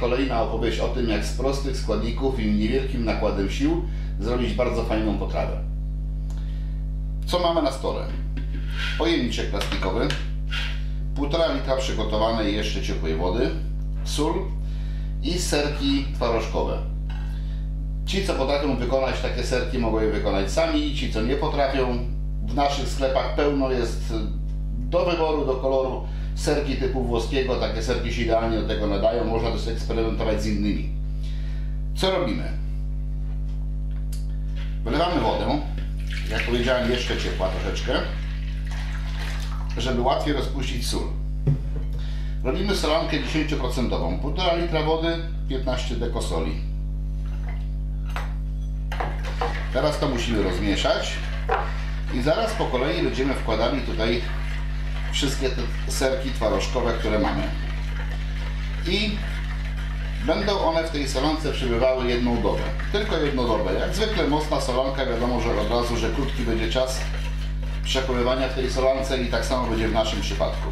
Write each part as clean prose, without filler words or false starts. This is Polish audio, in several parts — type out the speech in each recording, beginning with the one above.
kolejna opowieść o tym, jak z prostych składników i niewielkim nakładem sił zrobić bardzo fajną potrawę. Co mamy na stole? Pojemniczek plastikowy, 1,5 litra przygotowanej jeszcze ciepłej wody, sól i serki twarożkowe. Ci, co potrafią wykonać takie serki, mogą je wykonać sami. Ci, co nie potrafią, w naszych sklepach pełno jest do wyboru, do koloru serki typu włoskiego. Takie serki się idealnie do tego nadają. Można też eksperymentować z innymi. Co robimy? Wylewamy wodę, jak powiedziałem, jeszcze ciepła troszeczkę, żeby łatwiej rozpuścić sól. Robimy solankę 10%. 1,5 litra wody, 15 deko soli. Teraz to musimy rozmieszać i zaraz po kolei będziemy wkładali tutaj wszystkie te serki twarożkowe, które mamy. I będą one w tej solance przebywały 1 dobę. Tylko 1 dobę. Jak zwykle mocna solanka, wiadomo, że od razu, że krótki będzie czas przechowywania w tej solance i tak samo będzie w naszym przypadku.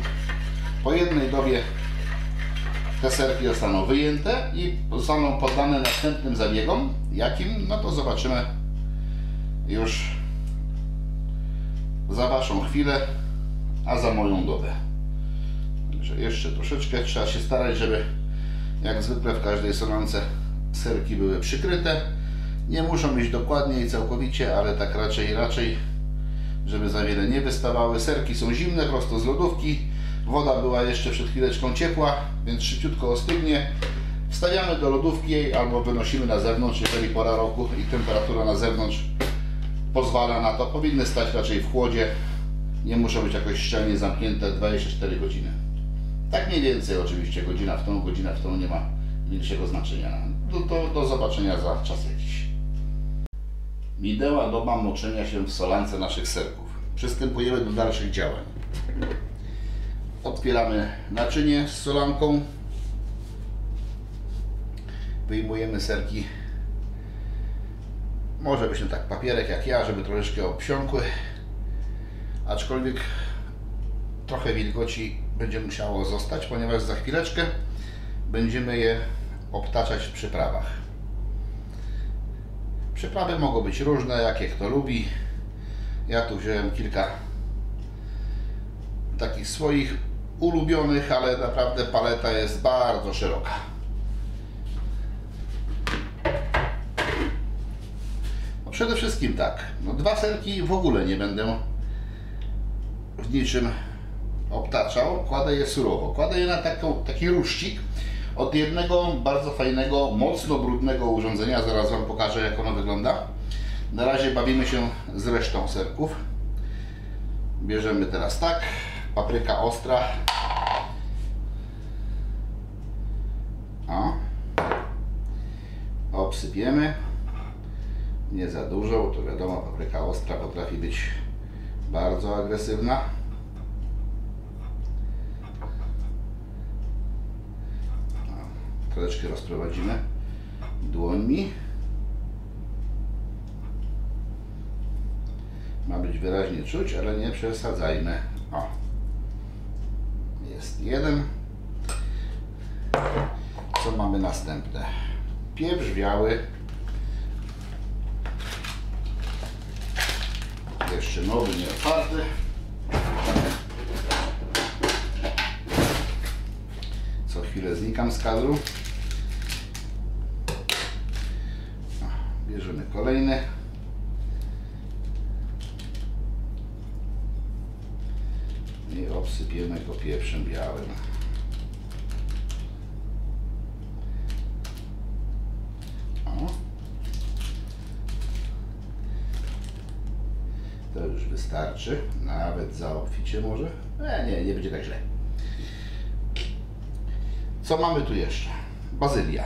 Po 1 dobie te serki zostaną wyjęte i zostaną poddane następnym zabiegom. Jakim? No to zobaczymy już za Waszą chwilę, a za moją dobę. Także jeszcze troszeczkę trzeba się starać, żeby jak zwykle w każdej solance serki były przykryte. Nie muszą być dokładnie i całkowicie, ale tak raczej, żeby za wiele nie wystawały. Serki są zimne, prosto z lodówki. Woda była jeszcze przed chwileczką ciepła, więc szybciutko ostygnie. Wstawiamy do lodówki albo wynosimy na zewnątrz, jeżeli pora roku i temperatura na zewnątrz pozwala na to. Powinny stać raczej w chłodzie. Nie muszą być jakoś szczelnie zamknięte 24 godziny. Tak mniej więcej oczywiście, godzina w tą nie ma większego znaczenia. Do zobaczenia za czas jakiś. Minęła doba moczenia się w solance naszych serków. Przystępujemy do dalszych działań. Otwieramy naczynie z solanką. Wyjmujemy serki. Może być tak papierek jak ja, żeby troszeczkę obsiąkły. Aczkolwiek trochę wilgoci będzie musiało zostać, ponieważ za chwileczkę będziemy je obtaczać w przyprawach. Przyprawy mogą być różne, jakie kto lubi. Ja tu wziąłem kilka takich swoich ulubionych, ale naprawdę paleta jest bardzo szeroka. No przede wszystkim tak, 2 serki w ogóle nie będę w niczym obtaczał, kładę je surowo. Kładę je na taki ruszcik od jednego bardzo fajnego, mocno brudnego urządzenia. Zaraz Wam pokażę, jak ono wygląda. Na razie bawimy się z resztą serków. Bierzemy teraz tak, papryka ostra. Obsypiemy. Nie za dużo, bo to wiadomo, papryka ostra potrafi być bardzo agresywna. Troszeczkę rozprowadzimy dłońmi. Ma być wyraźnie czuć, ale nie przesadzajmy. O, jest jeden. Co mamy następne? Pieprz biały. Jeszcze nowy, nie otwarty. Co chwilę znikam z kadru. Bierzemy kolejny. I obsypiemy go pieprzem białym. To już wystarczy, nawet za obficie może. Nie będzie tak źle. Co mamy tu jeszcze? Bazylia.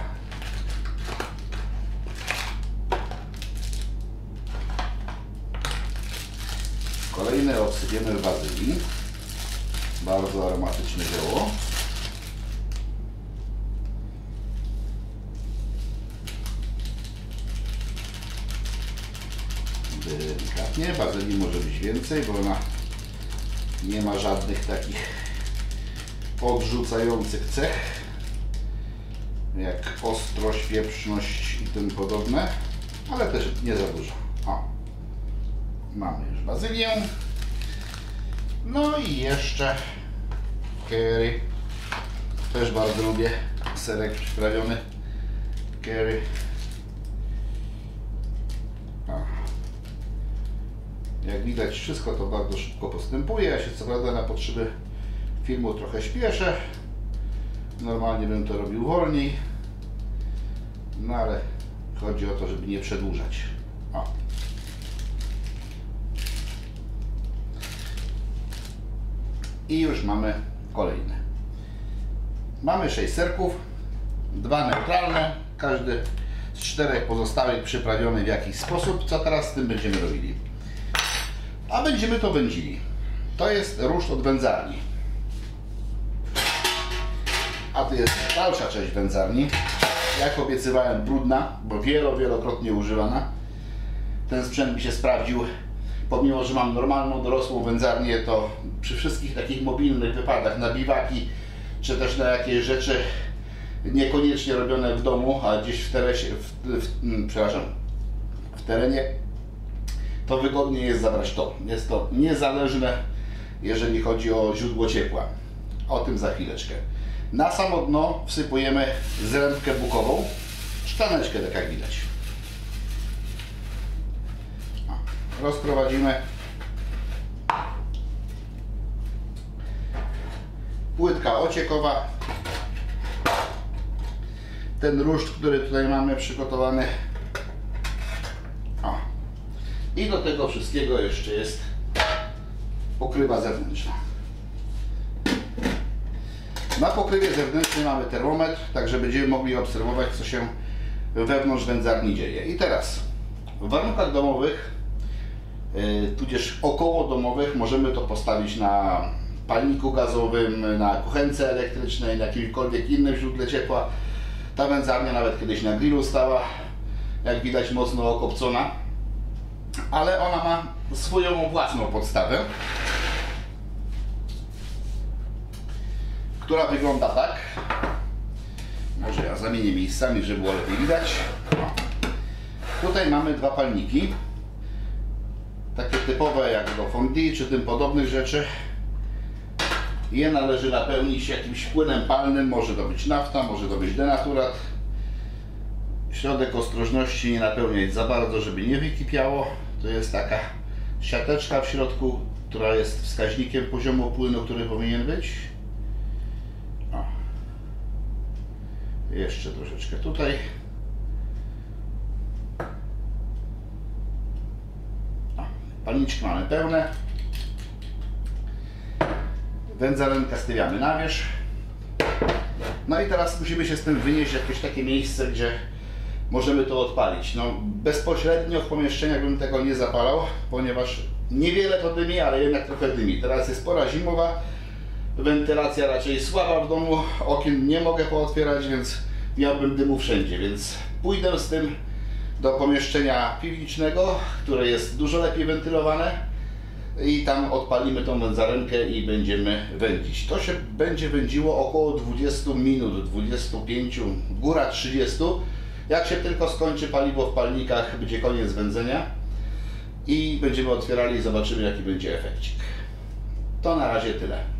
Kolejne obsypiemy bazylii. Bardzo aromatyczne zioło. Delikatnie. Bazylii może być więcej, bo ona nie ma żadnych takich odrzucających cech. jak ostrość, pieprzność i tym podobne, ale też nie za dużo. O, mamy już bazylię. No i jeszcze curry. Też bardzo lubię serek przyprawiony. Curry. Jak widać, wszystko to bardzo szybko postępuje. Ja się co prawda na potrzeby filmu trochę śpieszę. Normalnie bym to robił wolniej. No ale chodzi o to, żeby nie przedłużać. O. I już mamy kolejne. Mamy 6 serków, 2 neutralne, każdy z 4 pozostałych przyprawiony w jakiś sposób. Co teraz z tym będziemy robili? A będziemy to wędzili. To jest ruszt od wędzarni. A to jest dalsza część wędzarni. Jak obiecywałem, brudna, bo wielokrotnie używana. Ten sprzęt mi się sprawdził. Pomimo że mam normalną, dorosłą wędzarnię, to przy wszystkich takich mobilnych wypadach na biwaki, czy też na jakieś rzeczy niekoniecznie robione w domu, a gdzieś w terenie, to wygodnie jest zabrać to. Jest to niezależne, jeżeli chodzi o źródło ciepła. O tym za chwileczkę. Na samo dno wsypujemy zrębkę bukową, szklaneczkę, tak jak widać. Rozprowadzimy. Płytka ociekowa. Ten ruszt, który tutaj mamy przygotowany. O. I do tego wszystkiego jeszcze jest pokrywa zewnętrzna. Na pokrywie zewnętrznej mamy termometr, także będziemy mogli obserwować, co się wewnątrz wędzarni dzieje. I teraz w warunkach domowych, tudzież około domowych, możemy to postawić na palniku gazowym, na kuchence elektrycznej, na jakimkolwiek innym źródle ciepła. Ta wędzarnia nawet kiedyś na grillu stała, jak widać mocno okopcona, ale ona ma swoją własną podstawę, która wygląda tak. Może ja zamienię miejscami, żeby było lepiej widać. Tutaj mamy 2 palniki, takie typowe jak do fondue czy tym podobnych rzeczy. Je należy napełnić jakimś płynem palnym, może to być nafta, może to być denaturat. Środek ostrożności nie napełniać za bardzo, żeby nie wykipiało. To jest taka siateczka w środku, która jest wskaźnikiem poziomu płynu, który powinien być. O. Jeszcze troszeczkę tutaj. O. Palniczki mamy pełne. Wędzarenkę stawiamy na wierzch. No i teraz musimy się z tym wynieść w jakieś takie miejsce, gdzie możemy to odpalić. No, bezpośrednio w pomieszczeniach bym tego nie zapalał, ponieważ niewiele to dymi, ale jednak trochę dymi. Teraz jest pora zimowa, wentylacja raczej słaba w domu, okien nie mogę pootwierać, więc miałbym dymu wszędzie, więc pójdę z tym do pomieszczenia piwniczego, które jest dużo lepiej wentylowane. I tam odpalimy tą wędzarenkę i będziemy wędzić. To się będzie wędziło około 20 minut, 25, góra 30. Jak się tylko skończy paliwo w palnikach, będzie koniec wędzenia i będziemy otwierali i zobaczymy, jaki będzie efekcik. To na razie tyle.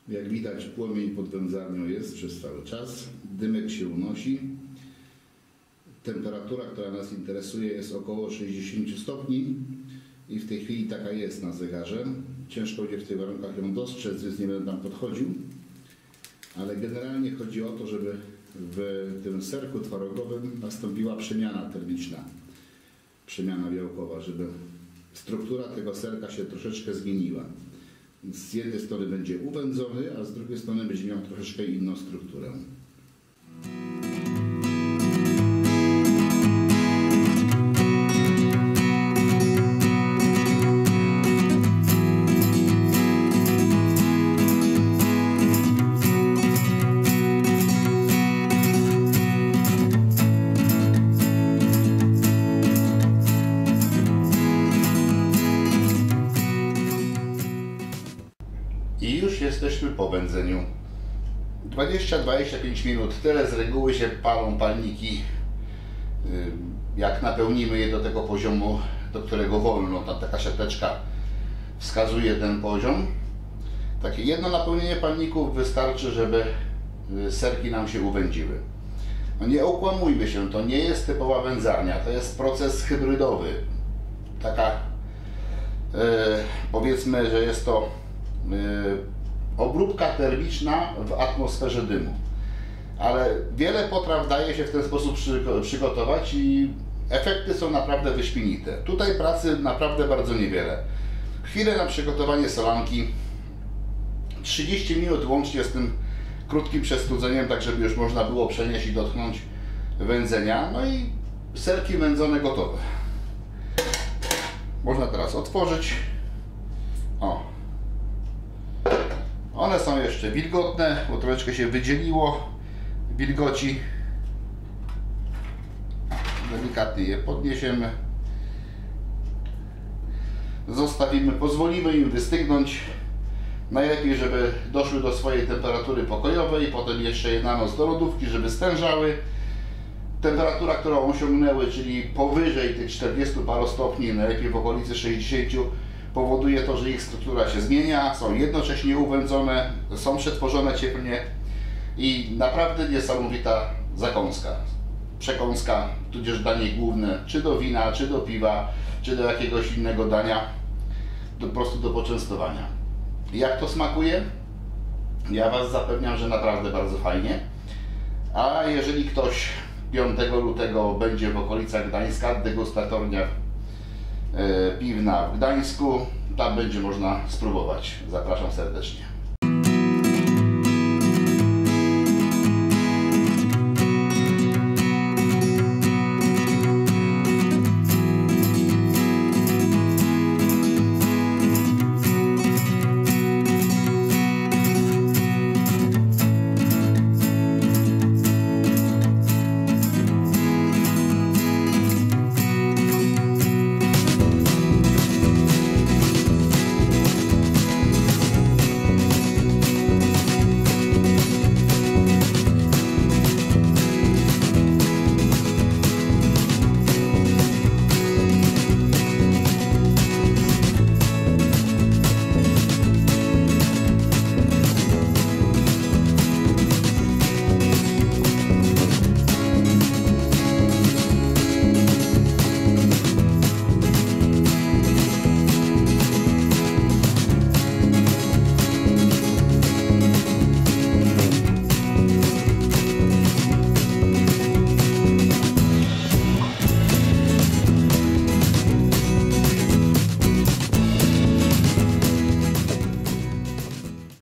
Jak widać, płomień pod wędzarnią jest przez cały czas, dymek się unosi. Temperatura, która nas interesuje, jest około 60 stopni i w tej chwili taka jest na zegarze. Ciężko będzie w tych warunkach ją dostrzec, więc nie będę tam podchodził. Ale generalnie chodzi o to, żeby w tym serku twarogowym nastąpiła przemiana termiczna, przemiana białkowa, żeby struktura tego serka się troszeczkę zmieniła. Z jednej strony będzie uwędzony, a z drugiej strony będzie miał troszeczkę inną strukturę. I już jesteśmy po wędzeniu. 20-25 minut, tyle z reguły się palą palniki, jak napełnimy je do tego poziomu, do którego wolno. Tam taka siateczka wskazuje ten poziom. Takie jedno napełnienie palników wystarczy, żeby serki nam się uwędziły. No nie okłamujmy się, to nie jest typowa wędzarnia, to jest proces hybrydowy. Taka, powiedzmy, że jest to obróbka termiczna w atmosferze dymu. Ale wiele potraw daje się w ten sposób przygotować i efekty są naprawdę wyśmienite. Tutaj pracy naprawdę bardzo niewiele. Chwilę na przygotowanie solanki, 30 minut łącznie z tym krótkim przestudzeniem, tak żeby już można było przenieść i dotknąć wędzenia. No i serki wędzone gotowe. Można teraz otworzyć. O. One są jeszcze wilgotne, bo troszeczkę się wydzieliło wilgoci. Delikatnie je podniesiemy. Zostawimy, pozwolimy im wystygnąć. Najlepiej, żeby doszły do swojej temperatury pokojowej, potem jeszcze je na noc do lodówki, żeby stężały. Temperatura, którą osiągnęły, czyli powyżej tych 40 paru stopni, najlepiej w okolicy 60, powoduje to, że ich struktura się zmienia, są jednocześnie uwędzone, są przetworzone cieplnie i naprawdę niesamowita zakąska. Przekąska, tudzież danie główne, czy do wina, czy do piwa, czy do jakiegoś innego dania, po prostu do poczęstowania. Jak to smakuje? Ja Was zapewniam, że naprawdę bardzo fajnie. A jeżeli ktoś 5 lutego będzie w okolicach Gdańska, degustatornia piwna w Gdańsku, tam będzie można spróbować. Zapraszam serdecznie.